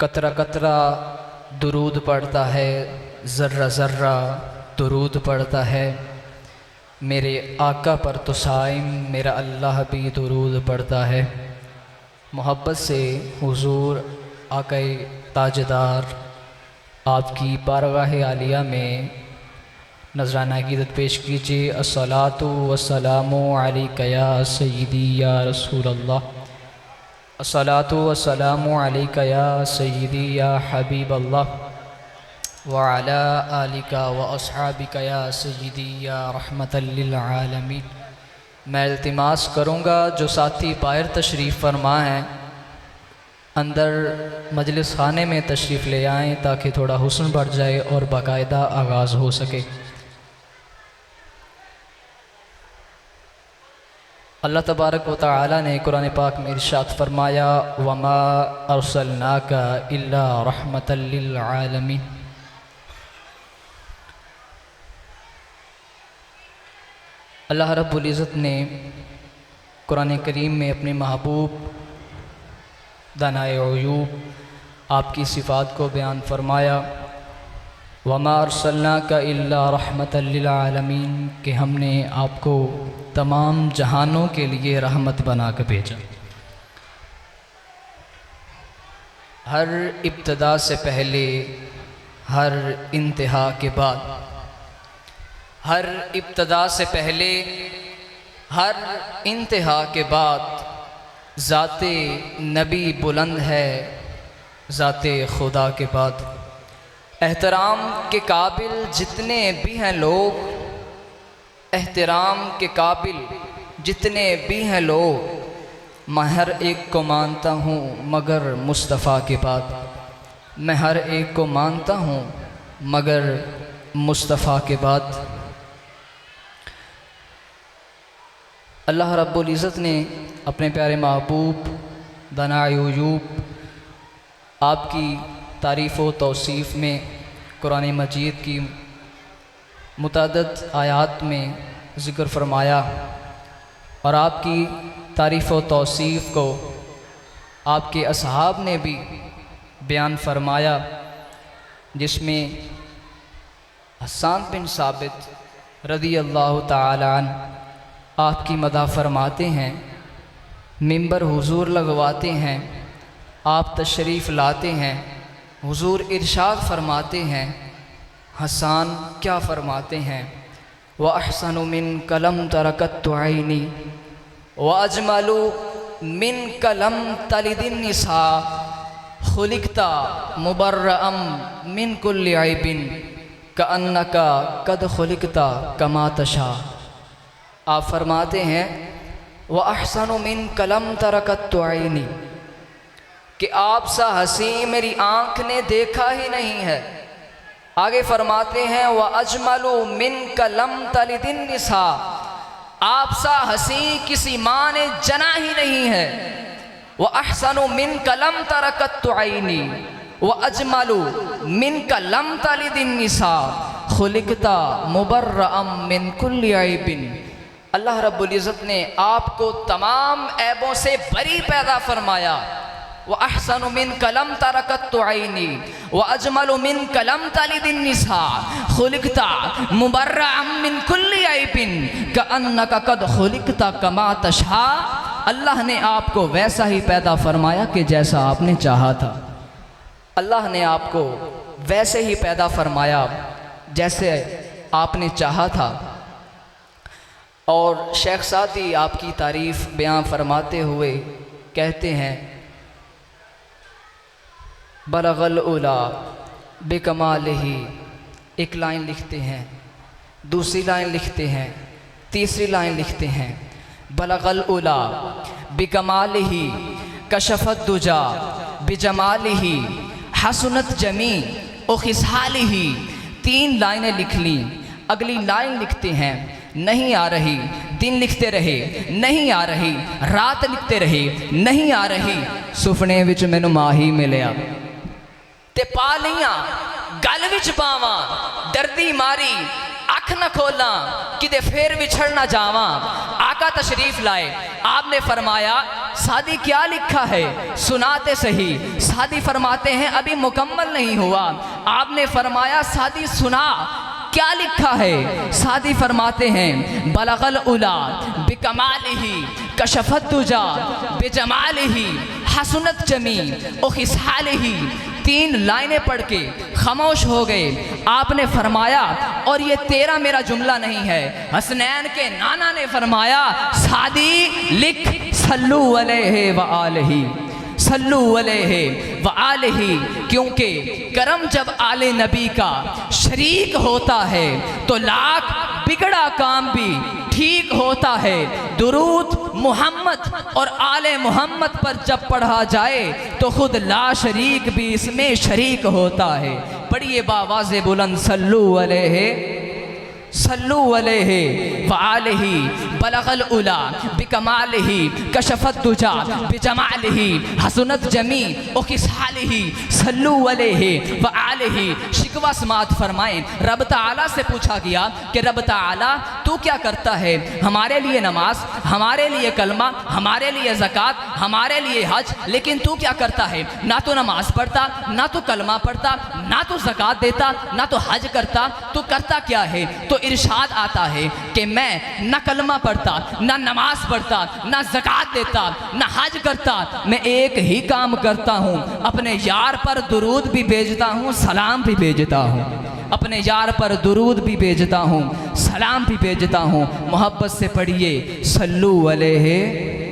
कतरा कतरा दुरूद पढ़ता है, ज़र्रा ज़र्रा दुरूद पढ़ता है। मेरे आका पर तो साइम मेरा अल्लाह भी दुरूद पढ़ता है। मोहब्बत से हुजूर आका ताजदार आपकी बारगाह आलिया में नजराना अक़ीदत पेश कीजिए। अस्सलातु वस्सलामु अलैका या सय्यदी या रसूल अल्लाह, अस्सलातु वस्सलामु अलैका या सय्यदी या हबीब अल्लाह, व अला आलिका व अस्हाबिका या सय्यदी या रहमतल लिल आलमीन। मैं इल्तिमास करूँगा जो साथी बाहर तशरीफ़ फरमा हैं अंदर मजलिस खाने में तशरीफ़ ले आएँ ताकि थोड़ा हुस्न बढ़ जाए और बाकायदा आगाज़ हो सके। अल्लाह तबारक व तआला ने कुरान पाक में इरशाद फरमाया, वमा अरसलनाका इल्ला रहमतल लिल आलमीन। अल्लाह रब्बुल इज़्ज़त ने कुरान करीम में अपने महबूब दानाए उयूब आपकी सिफ़ात को बयान फरमाया, वमा अरसलनाका इल्ला रहमतल लिल आलमीन, कि हमने आपको तमाम जहानों के लिए रहमत बना कर भेजा। हर इब्तदा से पहले, हर इंतहा के बाद, हर इब्तदा से पहले, हर इंतहा के बाद ज़ाते नबी बुलंद है, ज़ाते खुदा के बाद। एहतराम के काबिल जितने भी हैं लोग, एहतराम के काबिल जितने भी हैं लोग, मैं हर एक को मानता हूँ मगर मुस्तफ़ा के बाद। मैं हर एक को मानता हूँ मगर मुस्तफ़ा के बाद। अल्लाह रब्बुल इज़्ज़त ने अपने प्यारे महबूब दानाए उयूब आपकी तारीफ़ व तौसीफ़ में कुरान मजीद की मुतअद्दिद आयात में ज़िक्र फरमाया और आपकी तारीफ़ व तौसीफ़ को आपके असहाब ने भी बयान फरमाया, जिसमें हस्सान बिन साबित रज़ी अल्लाह तआला अन्हु आपकी मदह फरमाते हैं, मिंबर हुजूर लगवाते हैं, आप तशरीफ़ लाते हैं, हुजूर इरशाद फरमाते हैं। हसन क्या फरमाते हैं, व अहसनु मिन कलम तरकत्तु ऐनी व अजमलु मिन कलम तलिदिन निसा खुलिकता मुबर्रअम मिन कुल्लि ऐबिन कअन्नका कद खुलिकता कमा तशा। आप फरमाते हैं व अहसनु मिन कलम तरकत्तु ऐनी, कि आप सा हसी मेरी आँख ने देखा ही नहीं है। आगे फरमाते हैं व अजमलु मिन कलम तलिदिन निसा, आप सा हसी किसी माँ ने जना ही नहीं है। व अहसनु मिन कलम तरकत्तु ऐनी व अजमलु मिन कलम तलिदिन निसा खुलिकता मुबर्रअम मिन कुल्लि ऐबिन। अल्लाह रब्बुल इज़्ज़त ने आपको तमाम ऐबों से बरी पैदा फरमाया। व अहसनु मिन कलम तरकत्तु ऐनी व अजमलु मिन कलम तलिदिन निसा खुलिकता मुबर्रअम मिन कुल्लि ऐबिन कअन्नका कद खुलिकता कमा तशा। अल्लाह ने आपको वैसा ही पैदा फरमाया कि जैसा आपने चाहा था। अल्लाह ने आपको वैसे ही पैदा फरमाया जैसे आपने चाहा था। और शेख सादी आपकी तारीफ़ बयान फरमाते हुए कहते हैं, बलगल उला बेकमालिही, एक लाइन लिखते हैं, दूसरी लाइन लिखते हैं, तीसरी लाइन लिखते हैं, बलगल उला बेकमालिही कशफत दुजा बिजमालिही हसनत जमी ओ खिसालिही। 3 लाइनें लिख ली। अगली लाइन लिखते हैं, नहीं आ रही, दिन लिखते रहे नहीं आ रही, रात लिखते रहे नहीं आ रही, सुपने विच मैनू माही मिलिया ते पा लियां गल विच पावां, डरदी मारी अख न खोला कि दे फिर बिछड़ न जावा। आका तशरीफ लाए, आपने फरमाया शादी क्या लिखा है, सुनाते सही। शादी फरमाते हैं अभी मुकम्मल नहीं हुआ। आपने फरमाया शादी सुना, क्या लिखा है। शादी फरमाते हैं बलगल उला बिकमालिही कशफत दुजा बिजमालिही हसनत जमी ओ खिसालिही। 3 लाइनें पढ़ के खामोश हो गए। आपने फरमाया, और ये तेरा मेरा जुमला नहीं है, हसनैन के नाना ने फरमाया शादी लिख सल्लू अलैहि व आलिही, सल्लू अलैहि व आलिही। क्योंकि करम जब आले नबी का शरीक होता है तो लाख बिगड़ा काम भी ठीक होता है। दुरूद मोहम्मद और आले मोहम्मद पर जब पढ़ा जाए तो खुद ला शरीक भी इसमें शरीक होता है। पढ़िए बावाज़े बुलंद सल्लू अलैहि, सल्लू अलैहि व आलिही बलगल उला बिकमालिही कशफत दुजा बिजमालिही हसनत जमी ओ खिसालिही सल्लू अलैहि व आलिही। शिकवा समात फरमाएं, रब ताला से पूछा गया कि रब ताला तू क्या करता है हमारे लिए नमाज, हमारे लिए कलमा, हमारे लिए ज़कात, हमारे लिए हज, लेकिन तू क्या करता है। ना तो नमाज पढ़ता, ना तो कलमा पढ़ता, ना तो ज़कात देता, ना तो हज करता, तू करता क्या है। तो इरशाद आता है कि मैं न कलमा पढ़ता, ना नमाज पढ़ता, ना ज़कात देता, ना हज करता, मैं एक ही काम करता हूँ, अपने यार पर दुरूद भी भेजता हूँ, सलाम भी भेजता हूँ। अपने यार पर दुरूद भी भेजता हूँ, सलाम भी भेजता हूँ। मोहब्बत से पढ़िए सल्लू अलैहि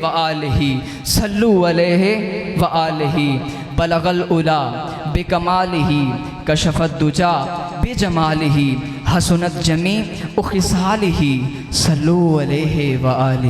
व आलिही, सल्लू अलैहि व आलिही बलगल उला बिकमालिही कशफत दुजा बिजमालिही हसनत जमी ओ खिसालिही सल्लू अलैहि व आलिही।